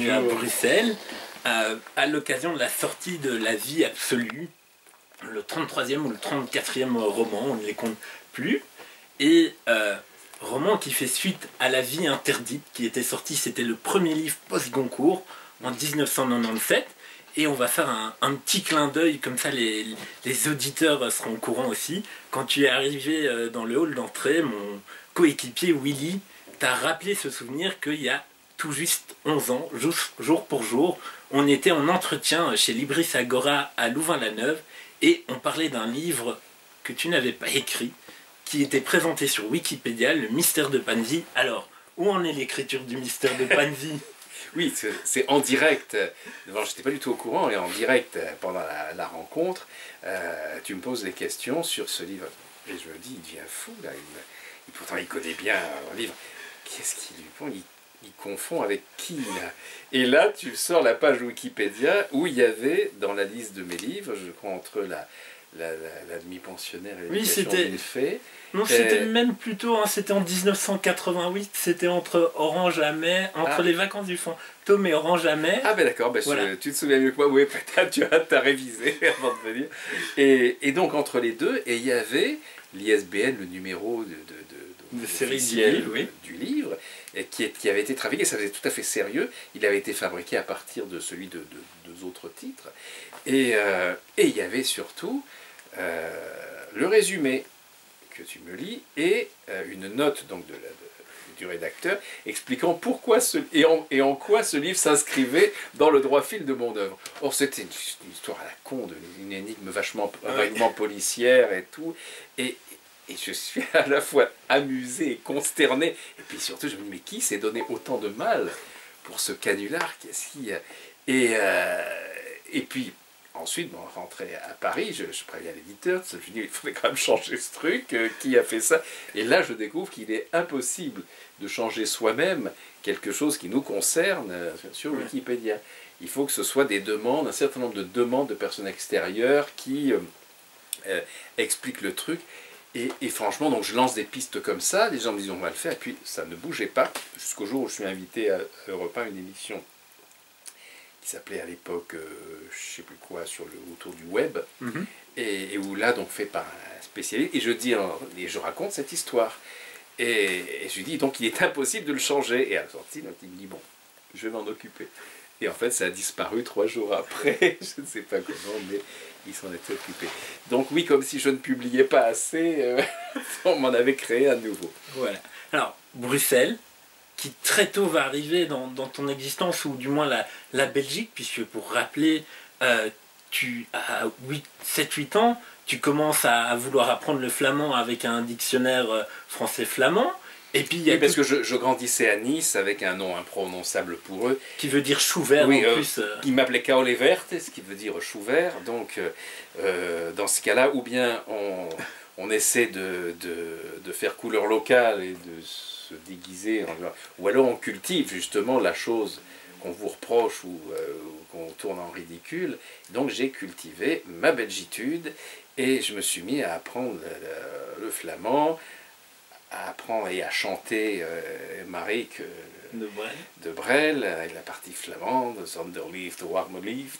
bienvenue à Bruxelles, à l'occasion de la sortie de La Vie absolue, le 33e ou le 34e roman, on ne les compte plus, et roman qui fait suite à La Vie interdite, qui était sorti, c'était le premier livre post-Goncourt, en 1997, et on va faire un petit clin d'œil, comme ça les auditeurs seront au courant aussi. Quand tu es arrivé dans le hall d'entrée, mon coéquipier Willy t'a rappelé ce souvenir qu'il y a tout juste 11 ans, jour pour jour, on était en entretien chez Libris Agora à Louvain-la-Neuve et on parlait d'un livre que tu n'avais pas écrit, qui était présenté sur Wikipédia, Le Mystère de Pansy. Alors, où en est l'écriture du Mystère de Pansy? Oui, c'est en direct. Je n'étais pas du tout au courant, et en direct, pendant la rencontre, tu me poses des questions sur ce livre. Et je me dis, il devient fou, là. Pourtant, il connaît bien un livre. Qu'est-ce qu'il lui prend? Il confond avec qui, là? Et là, tu sors la page Wikipédia où il y avait, dans la liste de mes livres, je crois, entre la demi-pensionnaire et l'éducation d'une fée. Non, c'était même plutôt, hein, c'était en 1988, c'était entre Orange à Mai, entre les vacances du fantôme et Orange à Mai. Ah ben d'accord, voilà. Tu te souviens mieux que moi, oui, peut-être tu as révisé avant de venir. Et donc entre les deux, et il y avait l'ISBN, le numéro de série du livre, qui avait été trafiqué, ça faisait tout à fait sérieux, il avait été fabriqué à partir de celui de deux autres titres, et il y avait surtout le résumé que tu me lis, et une note donc du rédacteur expliquant pourquoi et en quoi ce livre s'inscrivait dans le droit fil de mon œuvre. Or c'était une histoire à la con, une énigme vaguement policière et tout, et je suis à la fois amusé et consterné, et puis surtout je me dis mais qui s'est donné autant de mal pour ce canular? Qu'est-ce qu'il y a? Et puis ensuite, bon, rentré à Paris, je préviens l'éditeur, je lui dis il faudrait quand même changer ce truc, qui a fait ça? Et là je découvre qu'il est impossible de changer soi-même quelque chose qui nous concerne sur Wikipédia. Il faut que ce soit des demandes, un certain nombre de demandes de personnes extérieures qui expliquent le truc. Et franchement, donc je lance des pistes comme ça, les gens me disent on va le faire, et puis ça ne bougeait pas, jusqu'au jour où je suis invité à Europe 1, une émission qui s'appelait à l'époque, je ne sais plus quoi, autour du web, et où là, donc fait par un spécialiste, et je raconte cette histoire. Et je lui dis, donc il est impossible de le changer. Et à la sortie, donc, il me dit, bon, je vais m'en occuper. Et en fait, ça a disparu 3 jours après, je ne sais pas comment, mais il s'en était occupé. Donc oui, comme si je ne publiais pas assez, on m'en avait créé à nouveau. Voilà. Alors, Bruxelles, qui très tôt va arriver dans ton existence, ou du moins la Belgique, puisque pour rappeler, tu as 7-8 ans, tu commences à vouloir apprendre le flamand avec un dictionnaire français-flamand. Et puis, oui, parce que je grandissais à Nice avec un nom imprononçable pour eux. Qui veut dire chou vert en plus. Qui m'appelait Kaolé verte, ce qui veut dire chou vert. Donc, dans ce cas-là, ou bien on essaie de faire couleur locale et de se déguiser, ou alors on cultive justement la chose qu'on vous reproche ou qu'on tourne en ridicule. Donc j'ai cultivé ma belgitude et je me suis mis à apprendre le flamand, à apprendre et à chanter Maric de Brel, avec la partie flamande, Zonderlief, de Warmelief,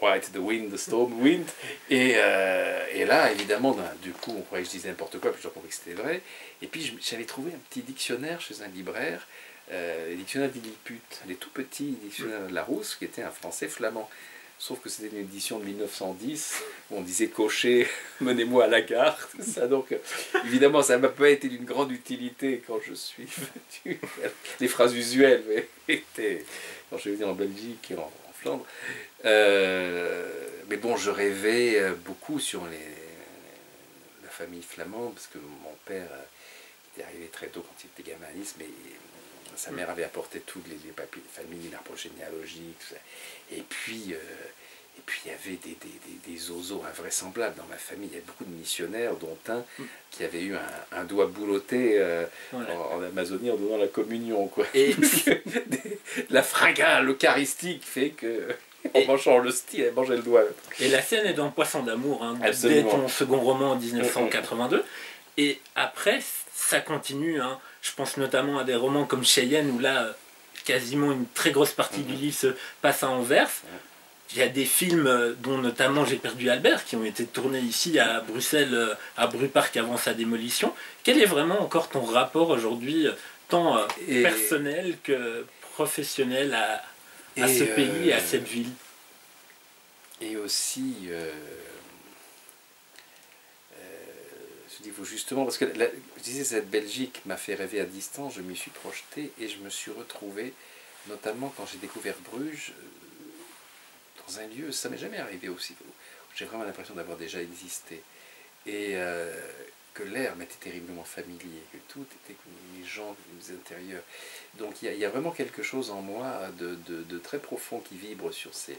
White, the Wind, the Storm Wind. Et là, évidemment, du coup, on croyait que je disais n'importe quoi, puis je compris que c'était vrai. Et puis j'avais trouvé un petit dictionnaire chez un libraire, les dictionnaires d'Illiput, les tout petits dictionnaires de Larousse, qui était un français flamand. Sauf que c'était une édition de 1910, où on disait cocher, menez-moi à la gare, tout ça. Donc, évidemment, ça ne m'a pas été d'une grande utilité quand je suis venu. Les phrases usuelles étaient quand je suis venu en Belgique et en Flandre. Mais bon, je rêvais beaucoup sur la famille flamande, parce que mon père était arrivé très tôt quand il était gamin à Nice, mais sa mère avait apporté tous les papiers de famille, l'arbre généalogique, tout ça. Et puis il y avait des zozos invraisemblables dans ma famille. Il y avait beaucoup de missionnaires, dont un qui avait eu un doigt boulotté en Amazonie en donnant la communion, quoi. Et la fringale eucharistique fait que, en mangeant le style, elle mangeait le doigt. Et la scène est dans Poisson d'amour, hein, dès ton second roman en 1982. Et après, ça continue, hein. Je pense notamment à des romans comme Cheyenne, où là, quasiment une très grosse partie du livre se passe à Anvers. Il y a des films, dont notamment J'ai perdu Albert, qui ont été tournés ici à Bruxelles, à Brupark avant sa démolition. Quel est vraiment encore ton rapport aujourd'hui, tant personnel que professionnel à ce pays et à cette ville? Et aussi, je dis justement, parce que je disais, cette Belgique m'a fait rêver à distance, je m'y suis projeté et je me suis retrouvé, notamment quand j'ai découvert Bruges, dans un lieu, ça m'est jamais arrivé aussi, j'ai vraiment l'impression d'avoir déjà existé. Et que l'air m'était terriblement familier, que tout était, les gens, les intérieurs. Donc il y a vraiment quelque chose en moi de très profond qui vibre sur ces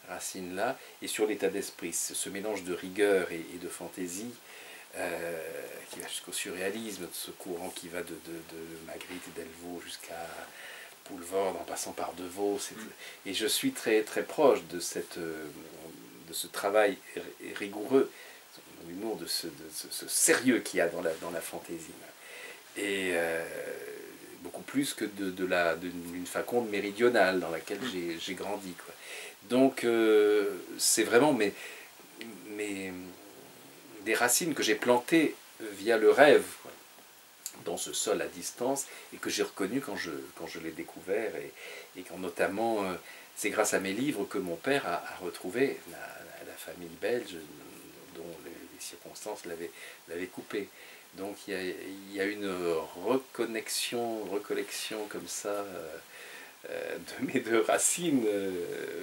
racines-là et sur l'état d'esprit, ce mélange de rigueur et de fantaisie qui va jusqu'au surréalisme, de ce courant qui va de Magritte et Delvaux jusqu'à Poulvord en passant par De Vaux. Et je suis très, très proche de ce travail rigoureux, l'humour, de ce sérieux qu'il y a dans la fantaisie. Et beaucoup plus que d'une faconde méridionale dans laquelle j'ai grandi, quoi. Donc c'est vraiment des racines que j'ai plantées via le rêve, quoi, dans ce sol à distance, et que j'ai reconnu quand je l'ai découvert, et quand notamment, c'est grâce à mes livres que mon père a retrouvé la famille belge dont les circonstances l'avaient coupé. Donc il y a une recollection comme ça de mes deux racines,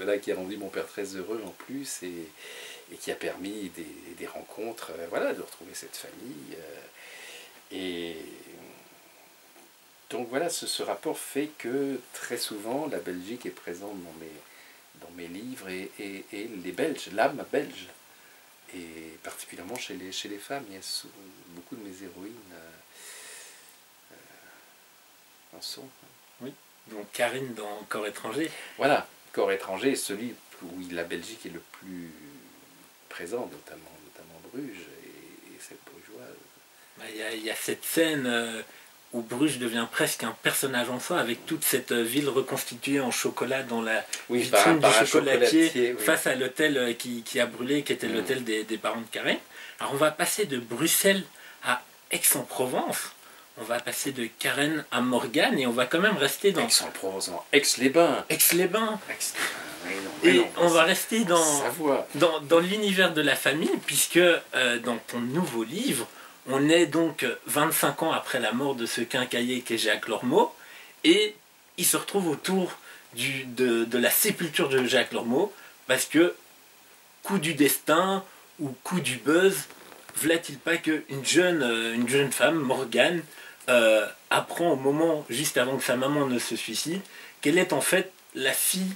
là, qui a rendu mon père très heureux en plus, et qui a permis des rencontres, voilà, de retrouver cette famille. Et donc voilà, ce rapport fait que très souvent la Belgique est présente dans mes livres, et les Belges, l'âme belge, et particulièrement chez les femmes. Il y a beaucoup de mes héroïnes en sont. Oui, donc Karine dans Corps étranger. Voilà, Corps étranger est celui où la Belgique est le plus présent, notamment Bruges et cette brugeoise. Il y a cette scène où Bruges devient presque un personnage en soi, avec toute cette ville reconstituée en chocolat dans la vitrine du chocolatier, face à l'hôtel qui a brûlé, qui était l'hôtel des parents de Karine. Alors on va passer de Bruxelles à Aix-en-Provence, on va passer de Karen à Morgane, et on va quand même rester dans... Aix-en-Provence, Aix-les-Bains. Aix-les-Bains. Et on va rester dans l'univers de la famille, puisque dans ton nouveau livre, on est donc 25 ans après la mort de ce quincaillier qu'est Jacques Lormeau, et il se retrouve autour de la sépulture de Jacques Lormeau, parce que, coup du destin ou coup du buzz, voilà-t-il pas qu'une jeune femme, Morgane, apprend au moment, juste avant que sa maman ne se suicide, qu'elle est en fait la fille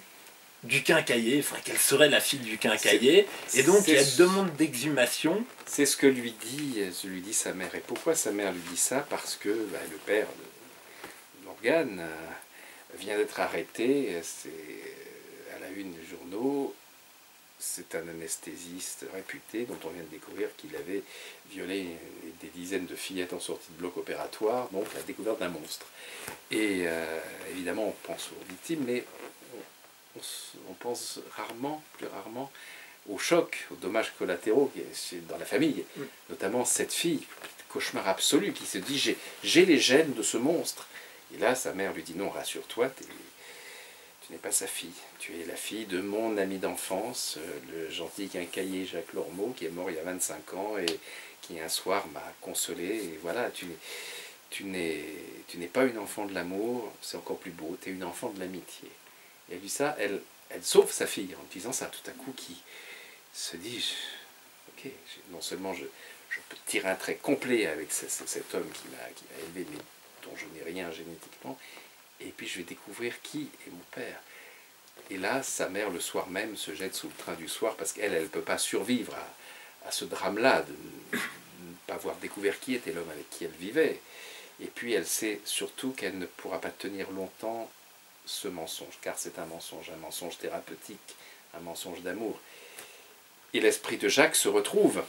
du quincaillier, enfin qu'elle serait la fille du quincaillier, et donc il y a deux mondes d'exhumation. C'est ce que lui dit sa mère. Et pourquoi sa mère lui dit ça? Parce que le père de Morgane vient d'être arrêté, c'est à la une des journaux. C'est un anesthésiste réputé dont on vient de découvrir qu'il avait violé des dizaines de fillettes en sortie de bloc opératoire, donc la découverte d'un monstre. Et évidemment on pense aux victimes, mais on pense plus rarement au choc, aux dommages collatéraux dans la famille, notamment cette fille, cauchemar absolu, qui se dit j'ai les gènes de ce monstre. Et là sa mère lui dit non, rassure-toi, tu n'es pas sa fille, tu es la fille de mon ami d'enfance, le gentil quincaillier Jacques Lormeau, qui est mort il y a 25 ans et qui un soir m'a consolé. Et voilà, tu n'es pas une enfant de l'amour, c'est encore plus beau, tu es une enfant de l'amitié. Et elle dit ça, elle sauve sa fille en disant ça, tout à coup, qui se dit, ok, non seulement je peux tirer un trait complet avec cet homme qui m'a élevé, mais dont je n'ai rien génétiquement, et puis je vais découvrir qui est mon père. Et là, sa mère, le soir même, se jette sous le train du soir, parce qu'elle ne peut pas survivre à ce drame-là, de ne pas avoir découvert qui était l'homme avec qui elle vivait. Et puis elle sait surtout qu'elle ne pourra pas tenir longtemps ce mensonge, car c'est un mensonge thérapeutique, un mensonge d'amour. Et l'esprit de Jacques se retrouve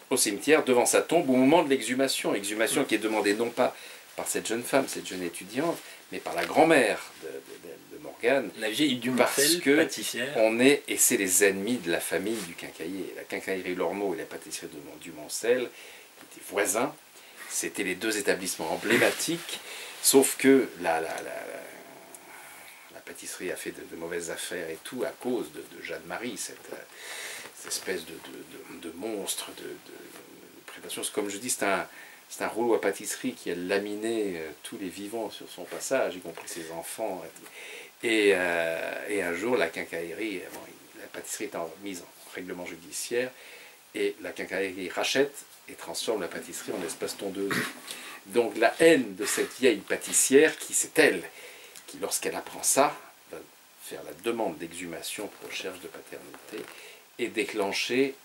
au cimetière devant sa tombe au moment de l'exhumation, exhumation qui est demandée non pas par cette jeune femme, cette jeune étudiante, mais par la grand-mère de Morgane. La vieille Dumoncel, pâtissière. On est, et c'est les ennemis de la famille du quincaillier. La quincaillerie Lormeau et la pâtisserie de Dumoncel, qui étaient voisins, c'était les deux établissements emblématiques, sauf que la pâtisserie a fait de mauvaises affaires et tout à cause de Jeanne-Marie, cette espèce de monstre de prétention. Comme je dis, c'est un rouleau à pâtisserie qui a laminé tous les vivants sur son passage, y compris ses enfants. Et un jour, la quincaillerie, la pâtisserie est mise en règlement judiciaire, et la quincaillerie rachète et transforme la pâtisserie en espace tondeuse. Donc la haine de cette vieille pâtissière, c'est elle, qui lorsqu'elle apprend ça, va faire la demande d'exhumation pour recherche de paternité, et déclencher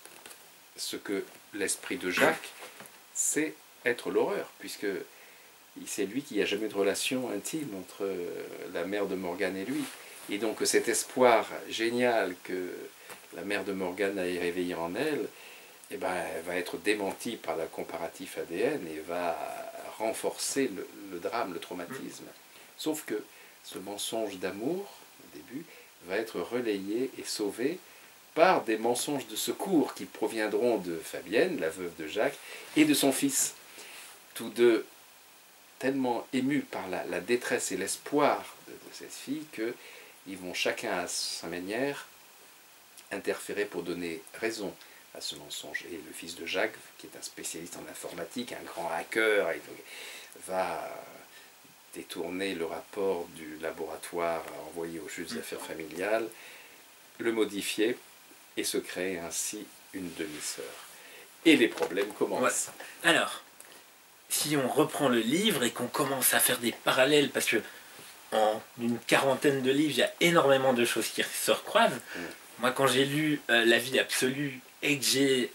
ce que l'esprit de Jacques sait être l'horreur, puisque c'est lui qui n'a jamais eu de relation intime entre la mère de Morgane et lui. Et donc cet espoir génial que la mère de Morgane a réveillé en elle, eh ben, elle va être démentie par le comparatif ADN et va renforcer le drame, le traumatisme. Sauf que ce mensonge d'amour, au début, va être relayé et sauvé par des mensonges de secours qui proviendront de Fabienne, la veuve de Jacques, et de son fils. Tous deux tellement émus par la détresse et l'espoir de cette fille qu'ils vont chacun à sa manière interférer pour donner raison à ce mensonge. Et le fils de Jacques, qui est un spécialiste en informatique, un grand hacker, va détourner le rapport du laboratoire envoyé au juge des affaires familiales, le modifier et se créer ainsi une demi-sœur. Et les problèmes commencent. Ouais. Alors, si on reprend le livre et qu'on commence à faire des parallèles, parce que en une quarantaine de livres, il y a énormément de choses qui se recroisent. Moi, quand j'ai lu La vie absolue et que j'ai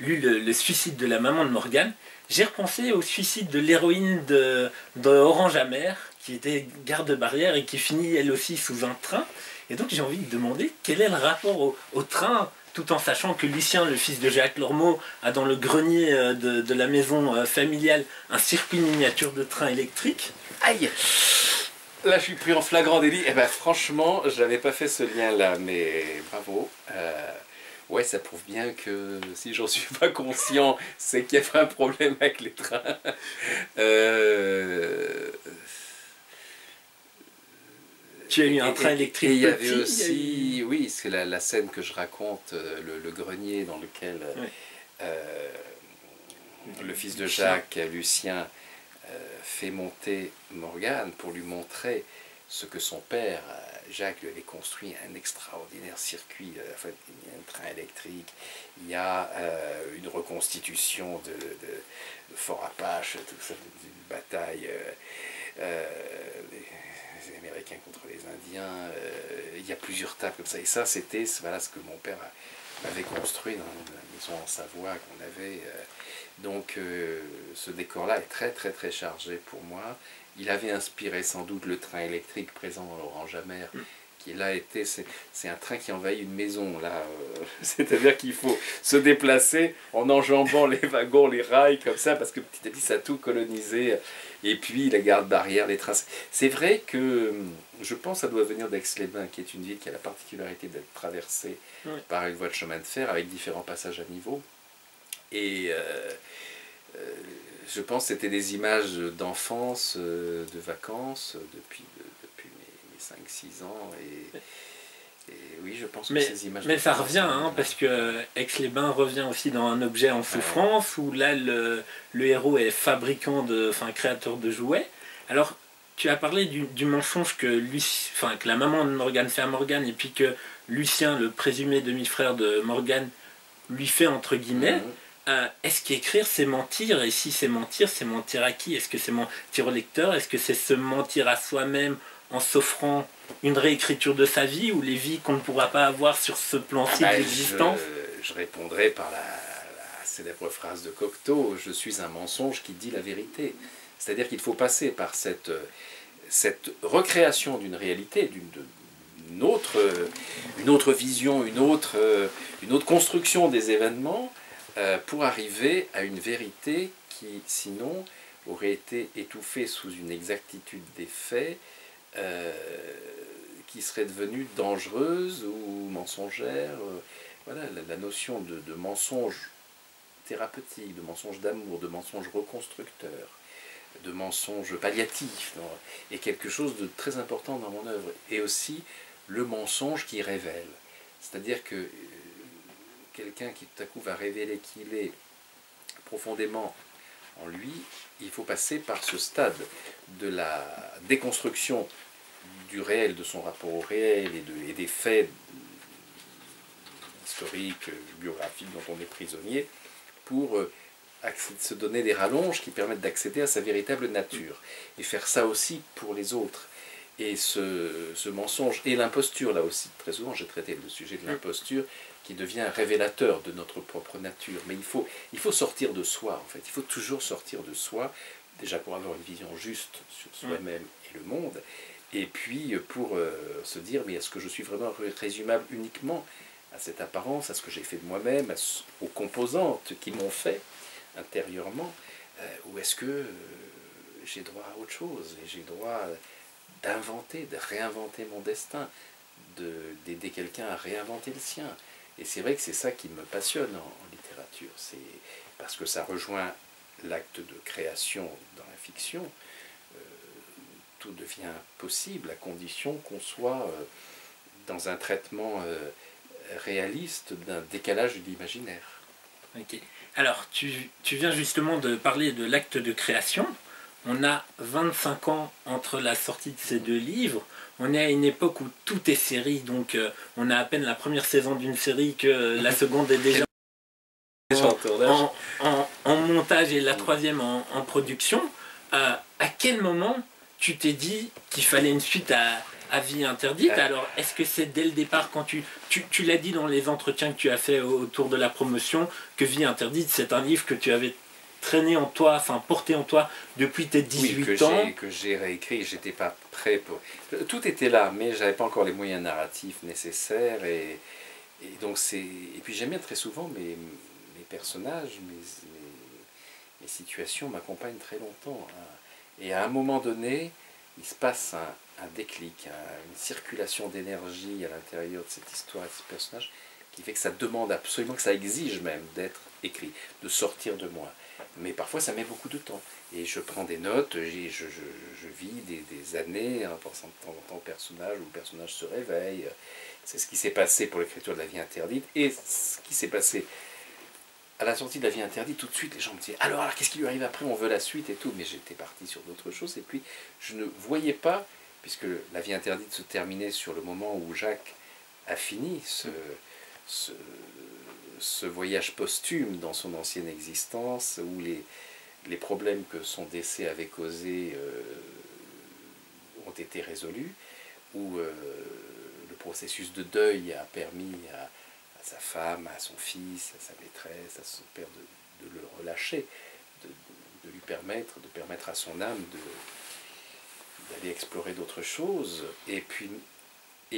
lu le suicide de la maman de Morgane, j'ai repensé au suicide de l'héroïne de Orange Amer, qui était garde-barrière et qui finit elle aussi sous un train. Et donc j'ai envie de demander quel est le rapport au train, tout en sachant que Lucien, le fils de Jacques Lormeau, a dans le grenier de la maison familiale un circuit miniature de train électrique. Aïe! Là, je suis pris en flagrant délit. Eh ben, franchement, je n'avais pas fait ce lien-là, mais bravo. Ouais, ça prouve bien que si j'en suis pas conscient, c'est qu'il y a un problème avec les trains. Tu as eu un train électrique. Et il y avait aussi, oui, c'est la scène que je raconte, le grenier dans lequel le fils de Jacques, Lucien, fait monter Morgane pour lui montrer ce que son père, Jacques, lui avait construit, un extraordinaire circuit, enfin, il y a un train électrique, il y a une reconstitution de Fort Apache, tout ça, d'une bataille, les Américains contre les Indiens, il y a plusieurs tables comme ça, et ça c'était voilà, ce que mon père avait construit dans la maison en Savoie qu'on avait. Donc ce décor-là est très très très chargé pour moi. Il avait inspiré sans doute le train électrique présent dans l'Orange Amer, qui là était, c'est un train qui envahit une maison, là, c'est-à-dire qu'il faut se déplacer en enjambant les wagons, les rails, comme ça, parce que petit à petit ça a tout colonisé, et puis la garde-barrière, les trains. C'est vrai que je pense que ça doit venir d'Aix-les-Bains, qui est une ville qui a la particularité d'être traversée par une voie de chemin de fer, avec différents passages à niveau, et je pense que c'était des images d'enfance, de vacances, depuis mes 5-6 ans. Et oui, je pense que ces images... Mais ça revient, hein, parce que Aix-les-Bains revient aussi dans Un objet en souffrance, où là, le héros est fabricant, créateur de jouets. Alors, tu as parlé du mensonge que la maman de Morgane fait à Morgane, et puis que Lucien, le présumé demi-frère de Morgane, lui fait entre guillemets. Est-ce qu'écrire c'est mentir? Et si c'est mentir à qui? Est-ce que c'est mentir au lecteur? Est-ce que c'est se mentir à soi-même en s'offrant une réécriture de sa vie, ou les vies qu'on ne pourra pas avoir sur ce plan-ci d'existence? Je répondrai par la célèbre phrase de Cocteau: je suis un mensonge qui dit la vérité. C'est-à-dire qu'il faut passer par cette recréation d'une réalité, une autre vision, une autre construction des événements, pour arriver à une vérité qui, sinon, aurait été étouffée sous une exactitude des faits qui serait devenue dangereuse ou mensongère. Voilà, la notion de mensonge thérapeutique, de mensonge d'amour, de mensonge reconstructeur, de mensonge palliatif est quelque chose de très important dans mon œuvre. Et aussi le mensonge qui révèle. C'est-à-dire que quelqu'un qui tout à coup va révéler qu'il est profondément en lui, il faut passer par ce stade de la déconstruction du réel, de son rapport au réel et des faits historiques, biographiques dont on est prisonnier, pour se donner des rallonges qui permettent d'accéder à sa véritable nature. Et faire ça aussi pour les autres. Et ce mensonge, et l'imposture là aussi, très souvent j'ai traité le sujet de l'imposture, qui devient révélateur de notre propre nature. Mais il faut sortir de soi, en fait. Il faut toujours sortir de soi, déjà pour avoir une vision juste sur soi-même et le monde, et puis pour se dire, mais est-ce que je suis vraiment résumable uniquement à cette apparence, à ce que j'ai fait de moi-même, aux composantes qui m'ont fait intérieurement, ou est-ce que j'ai droit à autre chose, et j'ai droit d'inventer, de réinventer mon destin, d'aider quelqu'un à réinventer le sien. Et c'est vrai que c'est ça qui me passionne en littérature, c'est parce que ça rejoint l'acte de création dans la fiction. Tout devient possible à condition qu'on soit dans un traitement réaliste d'un décalage de l'imaginaire. Ok. Alors, tu viens justement de parler de l'acte de création. On a 25 ans entre la sortie de ces deux livres. On est à une époque où tout est série, donc on a à peine la première saison d'une série que la seconde est déjà en montage et la troisième en production. À quel moment tu t'es dit qu'il fallait une suite à Vie interdite? Alors, est-ce que c'est dès le départ, quand tu l'as dit dans les entretiens que tu as fait autour de la promotion, que Vie interdite, c'est un livre que tu avais traîné en toi, enfin porté en toi depuis tes 18 ans. Que j'ai réécrit, j'étais pas prêt pour... Tout était là, mais j'avais pas encore les moyens narratifs nécessaires, et donc c'est... Et puis j'aime bien très souvent mes personnages, mes situations m'accompagnent très longtemps. Et à un moment donné, il se passe un déclic, une circulation d'énergie à l'intérieur de cette histoire et de ce personnage qui fait que ça demande absolument, que ça exige même d'être écrit, de sortir de moi. Mais parfois ça met beaucoup de temps. Et je prends des notes, je vis des années en pensant de temps en temps au personnage, où le personnage se réveille. C'est ce qui s'est passé pour l'écriture de La Vie interdite. Et ce qui s'est passé à la sortie de La Vie interdite, tout de suite les gens me disaient alors qu'est-ce qui lui arrive après, on veut la suite et tout. Mais j'étais parti sur d'autres choses. Et puis je ne voyais pas, puisque La Vie interdite se terminait sur le moment où Jacques a fini ce voyage posthume dans son ancienne existence, où les problèmes que son décès avait causés ont été résolus, où le processus de deuil a permis à sa femme, à son fils, à sa maîtresse, à son père de le relâcher, de lui permettre à son âme d'aller explorer d'autres choses. Et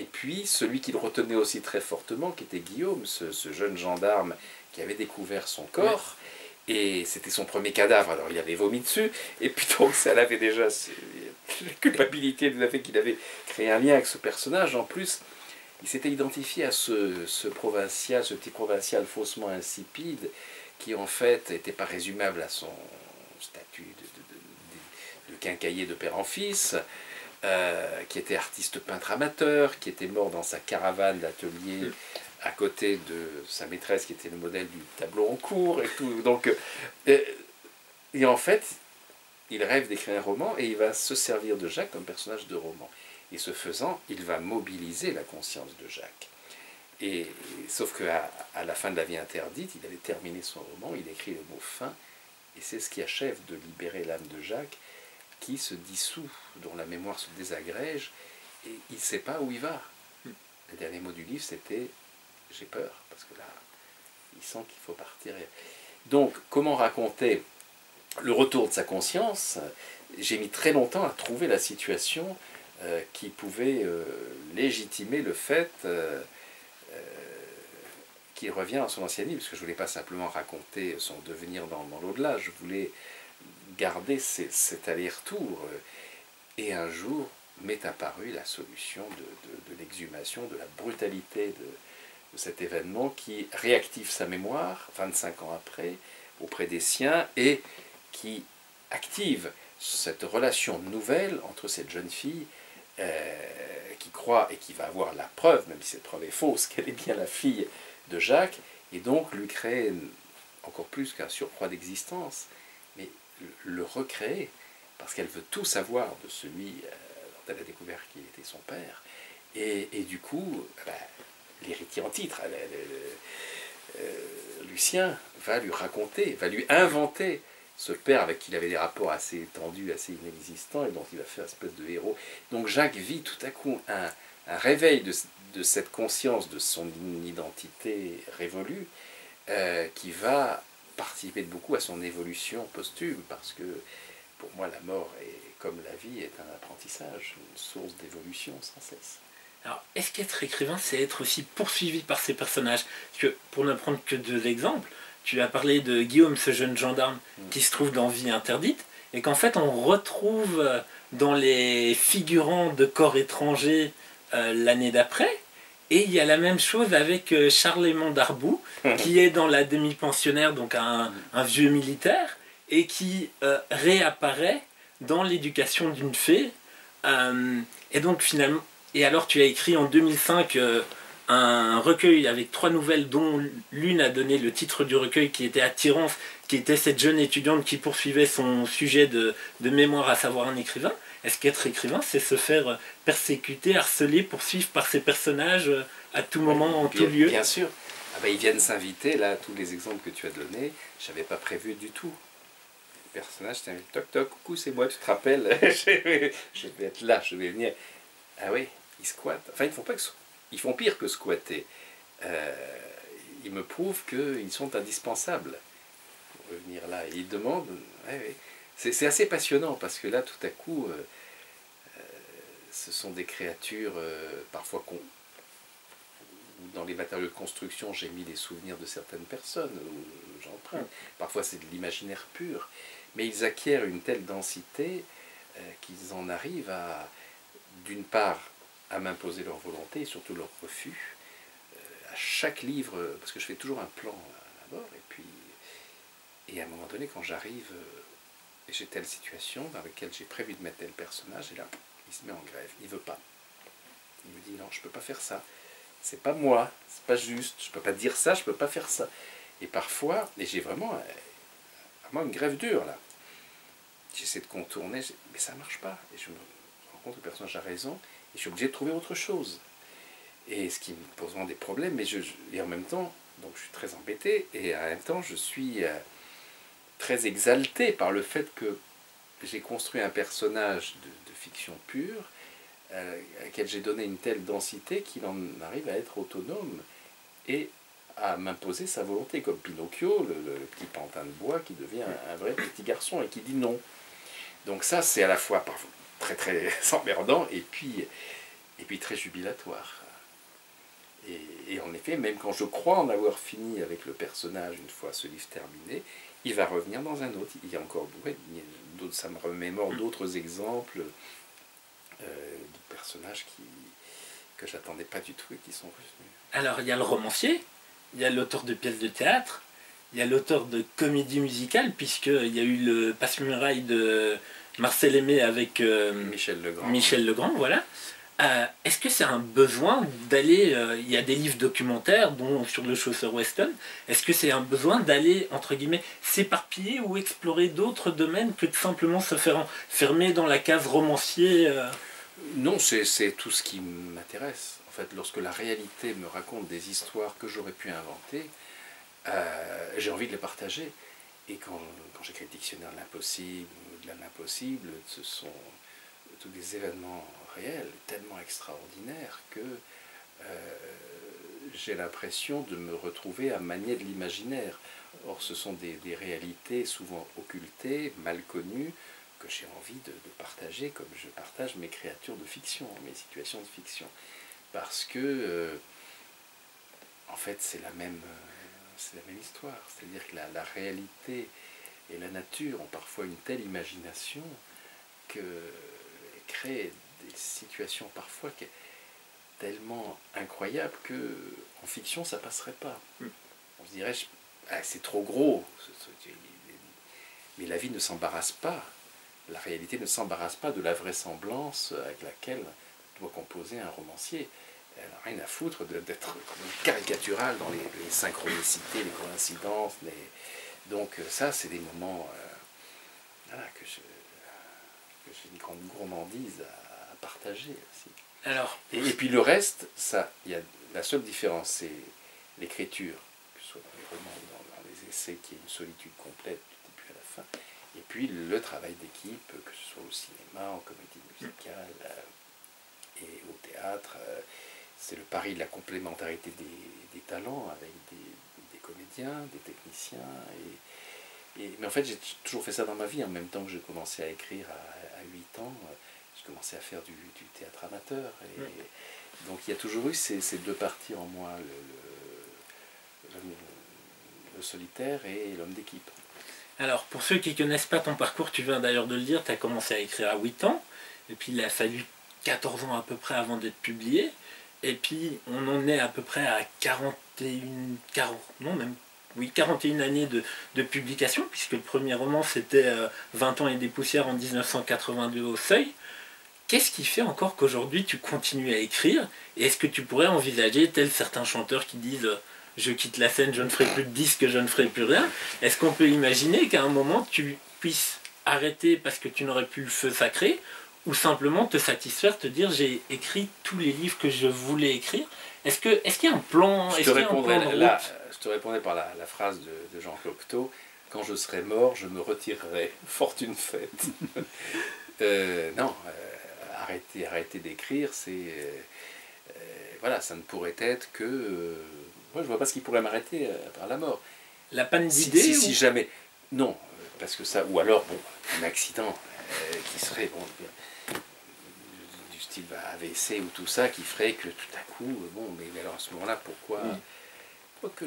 puis celui qui le retenait aussi très fortement, qui était Guillaume, ce jeune gendarme qui avait découvert son corps, et c'était son premier cadavre, alors il avait vomi dessus, et puis donc ça l'avait déjà, la culpabilité du fait qu'il avait créé un lien avec ce personnage. En plus, il s'était identifié à ce provincial, ce petit provincial faussement insipide, qui en fait n'était pas résumable à son statut de quincailler de père en fils, qui était artiste peintre amateur, qui était mort dans sa caravane d'atelier à côté de sa maîtresse, qui était le modèle du tableau en cours et tout. Donc, et en fait, il rêve d'écrire un roman et il va se servir de Jacques comme personnage de roman. Et ce faisant, il va mobiliser la conscience de Jacques. Sauf qu'à la fin de La Vie interdite, il avait terminé son roman, il écrit le mot fin, et c'est ce qui achève de libérer l'âme de Jacques, qui se dissout, dont la mémoire se désagrège, et il ne sait pas où il va. Le dernier mot du livre, c'était « j'ai peur », parce que là, il sent qu'il faut partir. Donc, comment raconter le retour de sa conscience? J'ai mis très longtemps à trouver la situation qui pouvait légitimer le fait qu'il revient à son ancienne vie, parce que je ne voulais pas simplement raconter son devenir dans l'au-delà, je voulais garder cet aller-retour. Et un jour m'est apparue la solution de l'exhumation, de la brutalité de cet événement qui réactive sa mémoire 25 ans après auprès des siens et qui active cette relation nouvelle entre cette jeune fille qui croit et qui va avoir la preuve, même si cette preuve est fausse, qu'elle est bien la fille de Jacques, et donc lui créer encore plus qu'un surcroît d'existence, mais le recréer, parce qu'elle veut tout savoir de celui dont elle a découvert qu'il était son père, et du coup, l'héritier en titre, Lucien, va lui raconter, va lui inventer ce père avec qui il avait des rapports assez étendus, assez inexistants, et dont il va faire une espèce de héros. Donc Jacques vit tout à coup un réveil de cette conscience de son identité révolue, qui va participer de beaucoup à son évolution posthume, parce que pour moi la mort, comme la vie, est un apprentissage, une source d'évolution sans cesse. Alors, est-ce qu'être écrivain, c'est être aussi poursuivi par ses personnages? Parce que, pour ne prendre que 2 exemples, tu as parlé de Guillaume, ce jeune gendarme qui se trouve dans Vie interdite, et qu'en fait on retrouve dans les figurants de Corps étrangers l'année d'après. Et il y a la même chose avec Charles-Aimond Darboux, qui est dans La demi-pensionnaire, donc un vieux militaire, et qui réapparaît dans L'éducation d'une fée. Et donc finalement, et alors tu as écrit en 2005 un recueil avec 3 nouvelles, dont l'une a donné le titre du recueil qui était Attirance, qui était cette jeune étudiante qui poursuivait son sujet de mémoire, à savoir un écrivain. Est-ce qu'être écrivain, c'est se faire persécuter, harceler, poursuivre par ses personnages à tout moment, en tout lieu? Bien sûr. Ils viennent s'inviter, là, tous les exemples que tu as donnés, je n'avais pas prévu du tout. Le personnage t'invite, toc toc, coucou, c'est moi, tu te rappelles? Je vais être là, je vais venir. Ah oui, ils squattent. Enfin, ils font pire que squatter. Ils me prouvent qu'ils sont indispensables pour revenir là. Et ils demandent... Ouais. C'est assez passionnant, parce que là, tout à coup, ce sont des créatures, parfois, dans les matériaux de construction, j'ai mis des souvenirs de certaines personnes, où j'emprunte. Parfois, c'est de l'imaginaire pur. Mais ils acquièrent une telle densité qu'ils en arrivent à, d'une part, à m'imposer leur volonté et surtout leur refus. À chaque livre, parce que je fais toujours un plan d'abord, et à un moment donné, quand j'arrive, et j'ai telle situation dans laquelle j'ai prévu de mettre tel personnage, et là, il se met en grève, il ne veut pas. Il me dit non, je ne peux pas faire ça. C'est pas moi, c'est pas juste, je ne peux pas dire ça, je ne peux pas faire ça. Et parfois, et j'ai vraiment une grève dure là. J'essaie de contourner, mais ça ne marche pas. Et je me rends compte que le personnage a raison, et je suis obligé de trouver autre chose. Et ce qui me pose vraiment des problèmes, et en même temps, donc je suis très embêté, et en même temps, je suis très exalté par le fait que j'ai construit un personnage de fiction pure, à laquelle j'ai donné une telle densité qu'il en arrive à être autonome et à m'imposer sa volonté, comme Pinocchio, le petit pantin de bois qui devient un vrai petit garçon et qui dit non. Donc ça, c'est à la fois parfois très très emmerdant et puis très jubilatoire. Et en effet, même quand je crois en avoir fini avec le personnage, une fois ce livre terminé, il va revenir dans un autre. Il y a encore d'autres, ça me remémore d'autres exemples de personnages que j'attendais pas du tout et qui sont revenus. Alors il y a le romancier, il y a l'auteur de pièces de théâtre, il y a l'auteur de comédie musicale, puisqu'il y a eu le Passe-Muraille de Marcel Aimé avec Michel Legrand. Michel Legrand, voilà. Est-ce que c'est un besoin d'aller... il y a des livres documentaires, dont sur le Chaucer Weston. Est-ce que c'est un besoin d'aller, entre guillemets, s'éparpiller ou explorer d'autres domaines que de simplement se faire enfermer dans la case romancier Non, c'est tout ce qui m'intéresse. En fait, lorsque la réalité me raconte des histoires que j'aurais pu inventer, j'ai envie de les partager. Et quand j'écris le dictionnaire de l'impossible, de l'impossible, ce sont tous des événements réels, tellement extraordinaires que j'ai l'impression de me retrouver à manier de l'imaginaire. Or, ce sont des réalités souvent occultées, mal connues, que j'ai envie de partager comme je partage mes créatures de fiction, mes situations de fiction. Parce que, en fait, c'est la même histoire. C'est-à-dire que la réalité et la nature ont parfois une telle imagination qu'elle crée des situations parfois tellement incroyables qu'en fiction ça passerait pas. On se dirait, ah, c'est trop gros, mais la vie ne s'embarrasse pas, la réalité ne s'embarrasse pas de la vraisemblance avec laquelle doit composer un romancier. Elle n'a rien à foutre d'être caricatural dans les synchronicités, les coïncidences. Donc ça, c'est des moments voilà, que j'ai une grande gourmandise à partager aussi. Alors, et puis le reste, ça, la seule différence, c'est l'écriture, que ce soit dans les romans ou dans les essais, qui est une solitude complète du début à la fin. Et puis le travail d'équipe, que ce soit au cinéma, en comédie musicale et au théâtre. C'est le pari de la complémentarité des talents avec des comédiens, des techniciens. Mais en fait, j'ai toujours fait ça dans ma vie. En même temps que j'ai commencé à écrire à 8 ans, j'ai commencé à faire du théâtre amateur. Donc il y a toujours eu ces deux parties en moi, le solitaire et l'homme d'équipe. Alors, pour ceux qui ne connaissent pas ton parcours, tu viens d'ailleurs de le dire, tu as commencé à écrire à 8 ans, et puis il a fallu 14 ans à peu près avant d'être publié. Et puis, on en est à peu près à 41 années de publication, puisque le premier roman, c'était 20 ans et des poussières en 1982 au Seuil. Qu'est-ce qui fait encore qu'aujourd'hui, tu continues à écrire? Et est-ce que tu pourrais envisager, tels certains chanteurs qui disent « je quitte la scène, je ne ferai plus de disques, je ne ferai plus rien », est-ce qu'on peut imaginer qu'à un moment, tu puisses arrêter parce que tu n'aurais plus le feu sacré, ou simplement te satisfaire, te dire j'ai écrit tous les livres que je voulais écrire? Est-ce qu'il y a un plan? Je te répondais par la phrase de Jean Cocteau, quand je serai mort, je me retirerai. Fortune faite. Non, arrêter d'écrire, c'est voilà, ça ne pourrait être que moi je vois pas ce qui pourrait m'arrêter par la mort. La panne d'idées si jamais non, parce que ça, ou alors bon, un accident qui serait bon, du style AVC ou tout ça, qui ferait que tout à coup, bon, mais alors à ce moment-là, pourquoi que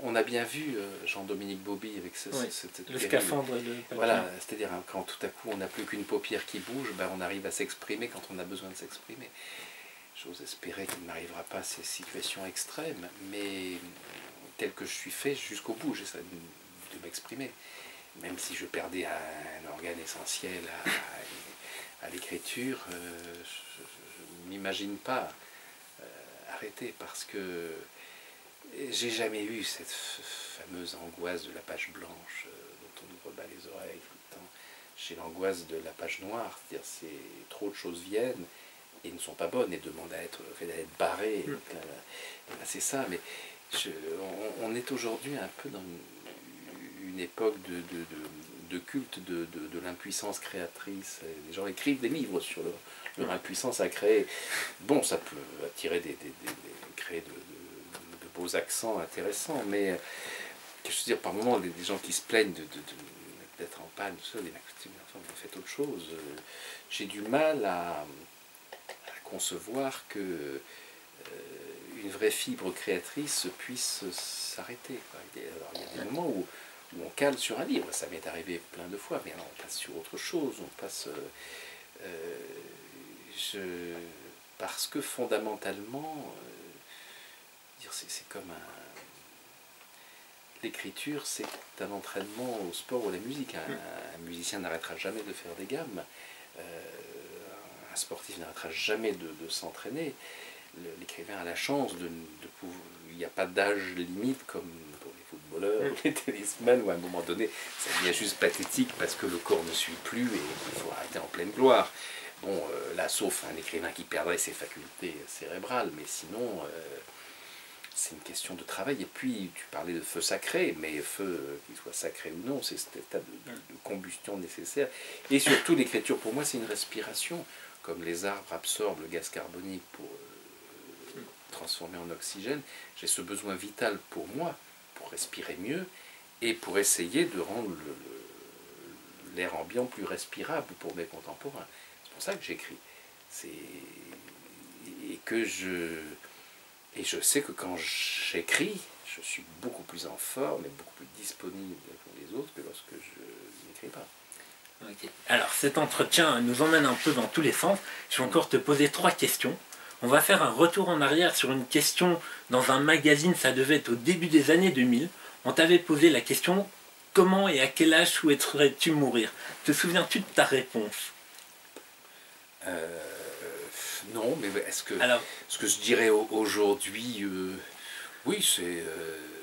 on a bien vu Jean-Dominique Bauby avec le scaphandre de papier. Voilà, c'est-à-dire quand tout à coup on n'a plus qu'une paupière qui bouge, ben, on arrive à s'exprimer quand on a besoin de s'exprimer. J'ose espérer qu'il ne m'arrivera pas ces situations extrêmes, mais tel que je suis fait, jusqu'au bout, j'essaie de m'exprimer. Même si je perdais un organe essentiel à l'écriture, je ne m'imagine pas arrêter, parce que j'ai jamais eu cette fameuse angoisse de la page blanche dont on nous rebat les oreilles tout le temps. J'ai l'angoisse de la page noire, c'est-à-dire trop de choses viennent et ne sont pas bonnes et demandent à être barrées. C'est ça, mais on est aujourd'hui un peu dans une époque de culte de l'impuissance créatrice. Les gens écrivent des livres sur leur impuissance à créer. Bon, ça peut attirer créer de beaux accents intéressants, mais je veux dire, par moments, des gens qui se plaignent d'être en panne, tout ça, des vous faites autre chose. J'ai du mal à concevoir que une vraie fibre créatrice puisse s'arrêter. Il y a des moments où on cale sur un livre, ça m'est arrivé plein de fois, mais alors on passe sur autre chose, on passe... parce que fondamentalement, c'est comme l'écriture, c'est un entraînement au sport ou à la musique. Un musicien n'arrêtera jamais de faire des gammes, un sportif n'arrêtera jamais de s'entraîner. L'écrivain a la chance de pouvoir... Il n'y a pas d'âge limite comme pour les footballeurs ou les tennismen, où à un moment donné, ça devient juste pathétique parce que le corps ne suit plus et il faut arrêter en pleine gloire. Bon, là, sauf un écrivain qui perdrait ses facultés cérébrales, mais sinon, c'est une question de travail. Et puis, tu parlais de feu sacré, mais feu, qu'il soit sacré ou non, c'est cet état de combustion nécessaire. Et surtout, l'écriture, pour moi, c'est une respiration. Comme les arbres absorbent le gaz carbonique pour transformer en oxygène, j'ai ce besoin vital pour moi, pour respirer mieux, et pour essayer de rendre l'air ambiant plus respirable pour mes contemporains. C'est pour ça que j'écris. Et je sais que quand j'écris, je suis beaucoup plus en forme et beaucoup plus disponible pour les les autres que lorsque je n'écris pas. Okay. Alors cet entretien nous emmène un peu dans tous les sens. Je vais encore te poser 3 questions. On va faire un retour en arrière sur une question dans un magazine, ça devait être au début des années 2000. On t'avait posé la question « Comment et à quel âge souhaiterais-tu mourir ?» Te souviens-tu de ta réponse? Non, mais est-ce que, ce que je dirais aujourd'hui, oui, c'est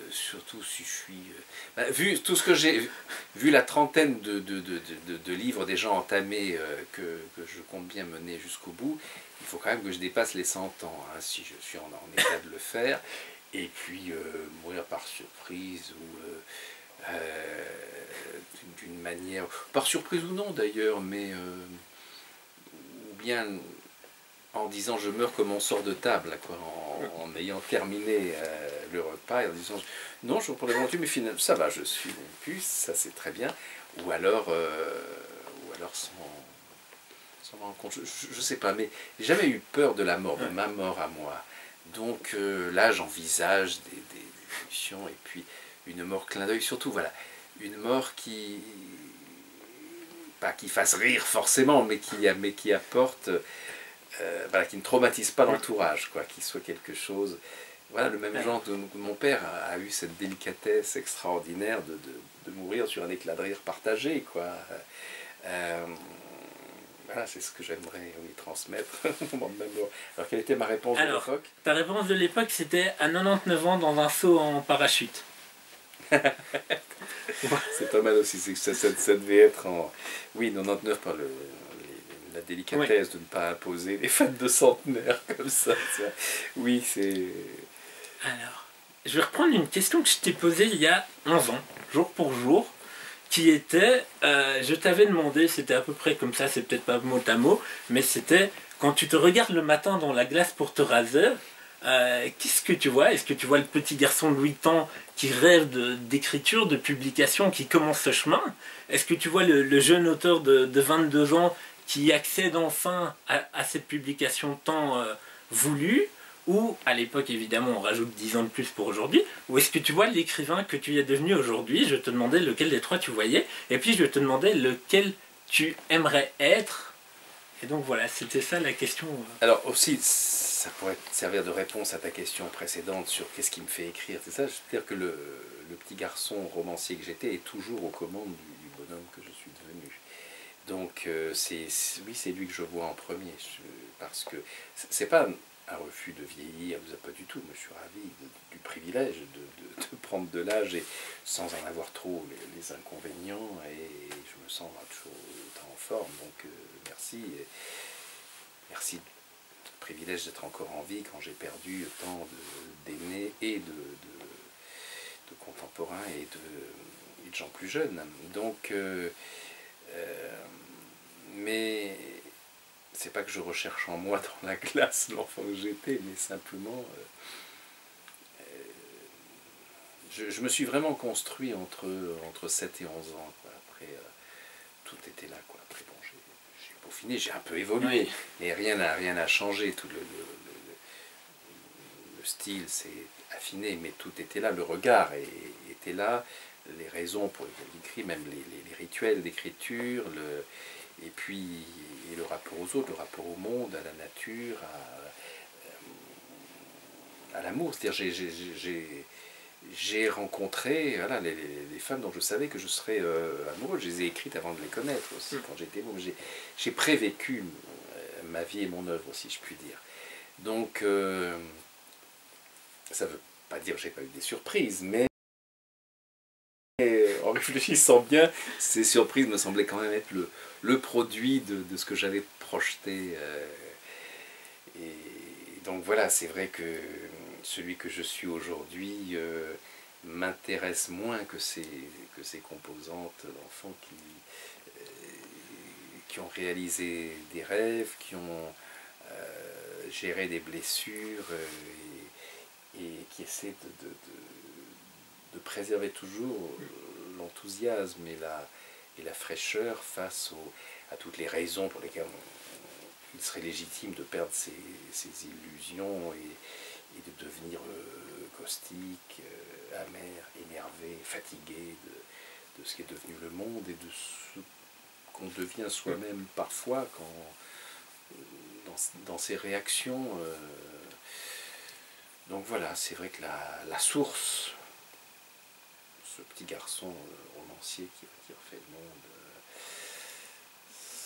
surtout si je suis... vu tout ce que j'ai... Vu la trentaine de livres déjà entamés que je compte bien mener jusqu'au bout, il faut quand même que je dépasse les 100 ans, hein, si je suis en état de le faire. Et puis mourir par surprise ou d'une manière... Par surprise ou non d'ailleurs, mais... ou bien en disant je meurs comme on sort de table, quoi, en ayant terminé le repas et en disant non, je reprends l'aventure, mais finalement ça va, je suis une puce, ça c'est très bien, ou alors sans me rendre compte, je sais pas, mais j'ai jamais eu peur de la mort, de ma mort à moi. Donc là j'envisage des solutions et puis une mort clin d'œil, surtout voilà, une mort qui pas qui fasse rire forcément, mais qui apporte voilà, qui ne traumatise pas l'entourage, quoi, qui soit quelque chose, voilà, le même genre que mon père a eu cette délicatesse extraordinaire de mourir sur un éclat de rire partagé, quoi. Voilà, c'est ce que j'aimerais lui transmettre au moment de ma mort. Alors quelle était ma réponse de l'époque? Ta réponse de l'époque c'était à 99 ans dans un saut en parachute. C'est pas mal aussi, c'est que ça devait être en... Oui, 99 par la délicatesse de ne pas imposer les fêtes de centenaire comme ça. Oui, c'est... Alors, je vais reprendre une question que je t'ai posée il y a 11 ans, jour pour jour, qui était, je t'avais demandé, c'était à peu près comme ça, c'est peut-être pas mot à mot, mais c'était, quand tu te regardes le matin dans la glace pour te raser, qu'est-ce que tu vois? Est-ce que tu vois le petit garçon de 8 ans qui rêve d'écriture, de publication, qui commence ce chemin? Est-ce que tu vois le jeune auteur de 22 ans qui accède enfin à cette publication tant voulue? Ou, à l'époque évidemment on rajoute 10 ans de plus pour aujourd'hui, ou est-ce que tu vois l'écrivain que tu es devenu aujourd'hui? Je te demandais lequel des 3 tu voyais, et puis je te demandais lequel tu aimerais être. Et donc voilà, c'était ça la question. Alors aussi, ça pourrait servir de réponse à ta question précédente sur qu'est-ce qui me fait écrire, c'est ça? C'est-à-dire que le petit garçon romancier que j'étais est toujours aux commandes du bonhomme que je suis devenu. Donc oui, c'est lui que je vois en premier, parce que c'est pas un refus de vieillir, pas du tout, je suis ravi du privilège de prendre de l'âge et sans en avoir trop les inconvénients, et je me sens toujours autant en forme, donc merci. Merci du privilège d'être encore en vie quand j'ai perdu tant d'aînés et de contemporains et de gens plus jeunes. Donc, mais c'est pas que je recherche en moi dans la glace l'enfant que j'étais, mais simplement je me suis vraiment construit entre 7 et 11 ans, quoi. Après tout était là, quoi. Après bon, j'ai peaufiné, j'ai un peu évolué, oui. Mais rien n'a changé, tout le style s'est affiné, mais tout était là, le regard était là, les raisons pour lesquelles j'écris, même les rituels d'écriture, et puis le rapport aux autres, le rapport au monde, à la nature, à l'amour. C'est-à-dire j'ai rencontré voilà, les femmes dont je savais que je serais amoureux. Je les ai écrites avant de les connaître aussi, quand j'étais môme. J'ai prévécu ma vie et mon œuvre, si je puis dire. Donc, ça ne veut pas dire que je n'ai pas eu des surprises, mais en réfléchissant bien, ces surprises me semblaient quand même être le produit de ce que j'avais projeté. Et donc voilà, c'est vrai que celui que je suis aujourd'hui m'intéresse moins que ces composantes d'enfants qui ont réalisé des rêves, qui ont géré des blessures et qui essaient de préserver toujours l'enthousiasme et la fraîcheur face à toutes les raisons pour lesquelles il serait légitime de perdre ses illusions et de devenir caustique, amer, énervé, fatigué de ce qui est devenu le monde et de ce qu'on devient soi-même parfois dans ses réactions. Donc voilà, c'est vrai que la source, ce petit garçon romancier qui refait le monde,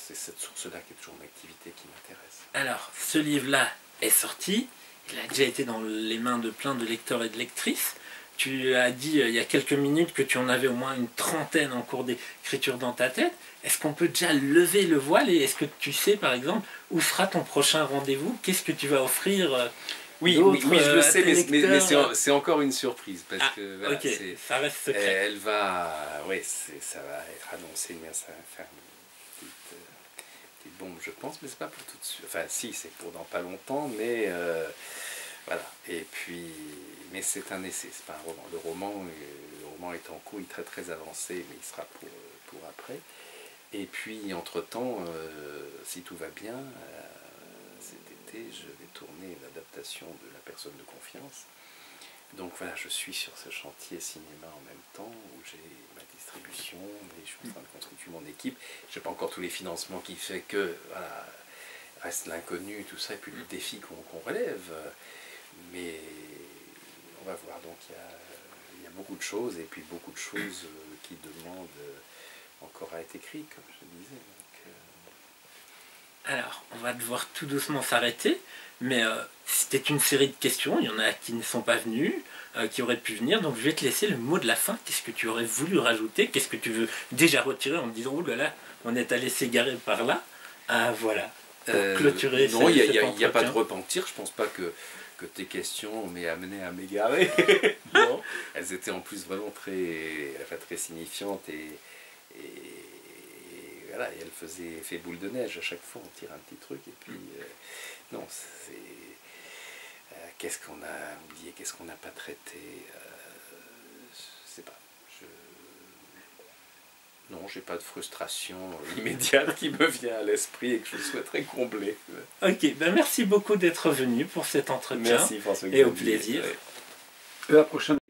c'est cette source-là qui est toujours une activité qui m'intéresse. Alors, ce livre-là est sorti, il a déjà été dans les mains de plein de lecteurs et de lectrices. Tu as dit il y a quelques minutes que tu en avais au moins une trentaine en cours d'écriture dans ta tête. Est-ce qu'on peut déjà lever le voile et est-ce que tu sais par exemple où sera ton prochain rendez-vous? Qu'est-ce que tu vas offrir? Oui, je le sais, mais c'est encore une surprise parce que voilà, okay, ça reste secret. Elle va, oui, ça va être annoncé, mais ça va faire une petite bombe, je pense, mais c'est pas pour tout de suite. Enfin, si, c'est pour dans pas longtemps, mais voilà. Et puis, mais c'est un essai, c'est pas un roman. Le roman est en cours, il est très très avancé, mais il sera pour après. Et puis, entre-temps, si tout va bien, cet été, je vais tourner l'adaptation de La personne de confiance. Donc voilà, je suis sur ce chantier cinéma en même temps, où j'ai ma distribution, et je suis en train de constituer mon équipe. Je n'ai pas encore tous les financements qui fait que, voilà, reste l'inconnu, tout ça, et puis le défi qu'on relève. Mais on va voir, donc il y a beaucoup de choses, et puis beaucoup de choses qui demandent encore à être écrites, comme je te disais. Alors, on va devoir tout doucement s'arrêter, mais c'était une série de questions, il y en a qui ne sont pas venus, qui auraient pu venir, donc je vais te laisser le mot de la fin. Qu'est-ce que tu aurais voulu rajouter? Qu'est-ce que tu veux déjà retirer en me disant, oh là là, on est allé s'égarer par là? Voilà, pour clôturer non, il n'y a pas de repentir, je pense pas que tes questions m'aient amené à m'égarer. Non, elles étaient en plus vraiment très signifiantes et voilà, et elle faisait effet boule de neige à chaque fois, on tire un petit truc et puis non, c'est qu'est-ce qu'on a oublié, qu'est-ce qu'on n'a pas traité, je sais pas. Non, j'ai pas de frustration immédiate qui me vient à l'esprit et que je souhaiterais combler. Ok, ben merci beaucoup d'être venu pour cet entretien. Merci François. Et au plaisir. La prochaine.